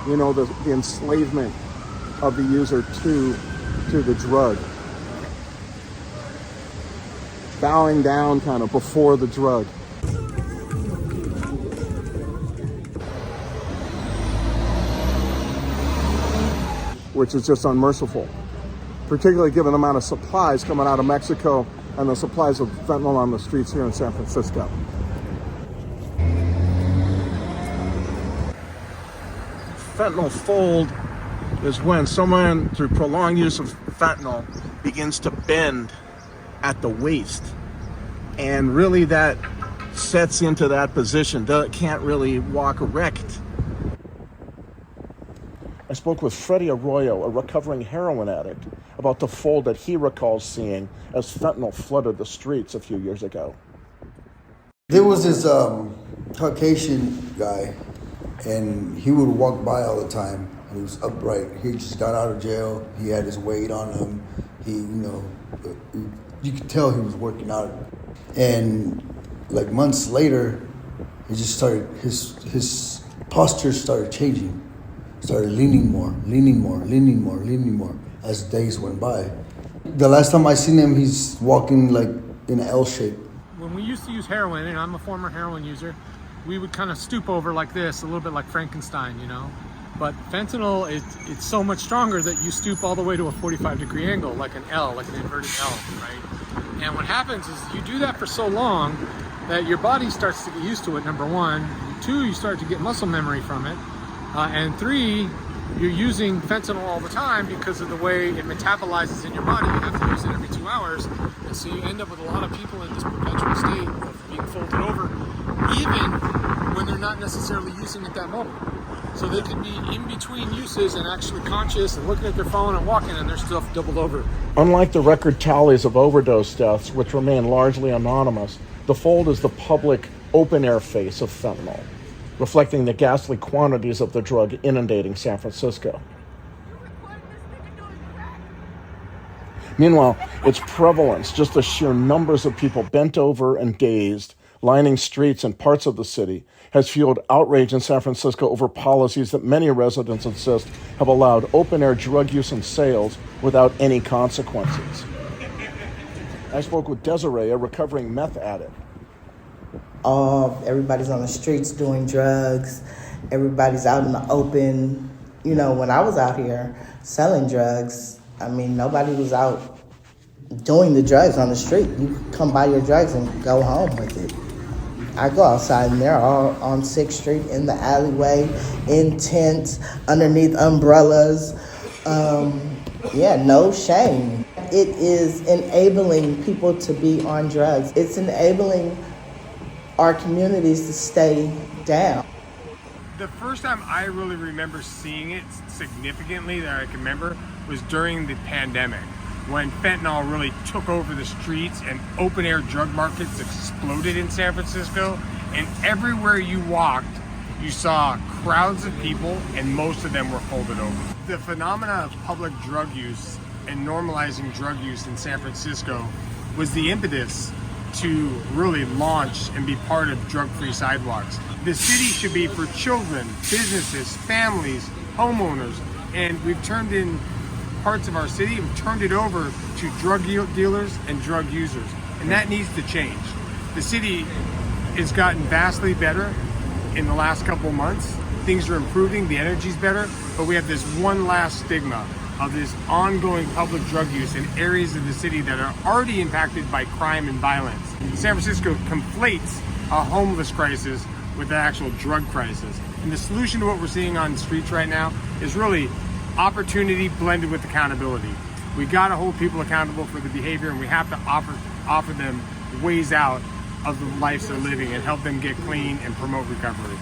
You know, the enslavement of the user to the drug. Bowing down kind of before the drug. Which is just unmerciful, particularly given the amount of supplies coming out of Mexico and the supplies of fentanyl on the streets here in San Francisco. Fentanyl fold is when someone, through prolonged use of fentanyl, begins to bend at the waist. And really that sets into that position. Can't really walk erect. I spoke with Freddie Arroyo, a recovering heroin addict, about the fold that he recalls seeing as fentanyl flooded the streets a few years ago. There was this Caucasian guy, and he would walk by all the time. He was upright. He just got out of jail. He had his weight on him. You could tell he was working out. And like months later, he just started, his posture started changing. Started leaning more as days went by. The last time I seen him, he's walking like in an L shape. When we used to use heroin, and I'm a former heroin user, we would kind of stoop over like this, a little bit like Frankenstein, you know? But fentanyl, it's so much stronger that you stoop all the way to a 45-degree angle, like an L, like an inverted L, right? And what happens is you do that for so long that your body starts to get used to it, number one. Two, you start to get muscle memory from it. And three, you're using fentanyl all the time because of the way it metabolizes in your body. You have to use it every 2 hours. And so you end up with a lot of people in this perpetual state of being folded over, even when they're not necessarily using it that moment. So they could be in between uses and actually conscious and looking at their phone and walking, and they're still doubled over. Unlike the record tallies of overdose deaths, which remain largely anonymous, the fold is the public open-air face of fentanyl, reflecting the ghastly quantities of the drug inundating San Francisco. Meanwhile, its prevalence, just the sheer numbers of people bent over and dazed, lining streets and parts of the city, has fueled outrage in San Francisco over policies that many residents insist have allowed open-air drug use and sales without any consequences. I spoke with Desiree, a recovering meth addict. Everybody's on the streets doing drugs. Everybody's out in the open. You know, when I was out here selling drugs, I mean, nobody was out doing the drugs on the street. You come buy your drugs and go home with it. I go outside and they're all on 6th Street in the alleyway, in tents, underneath umbrellas. No shame. It is enabling people to be on drugs. It's enabling our communities to stay down. The first time I really remember seeing it significantly that I can remember was during the pandemic, when fentanyl really took over the streets and open air drug markets exploded in San Francisco. And everywhere you walked, you saw crowds of people, and most of them were folded over. The phenomena of public drug use and normalizing drug use in San Francisco was the impetus to really launch and be part of drug-free sidewalks. The city should be for children, businesses, families, homeowners, and we've turned in parts of our city, we've turned it over to drug dealers and drug users, and that needs to change. The city has gotten vastly better in the last couple of months. Things are improving, the energy's better, but we have this one last stigma of this ongoing public drug use in areas of the city that are already impacted by crime and violence. San Francisco conflates a homeless crisis with the actual drug crisis. And the solution to what we're seeing on the streets right now is really opportunity blended with accountability. We gotta hold people accountable for the behavior, and we have to offer them ways out of the lives they're living and help them get clean and promote recovery.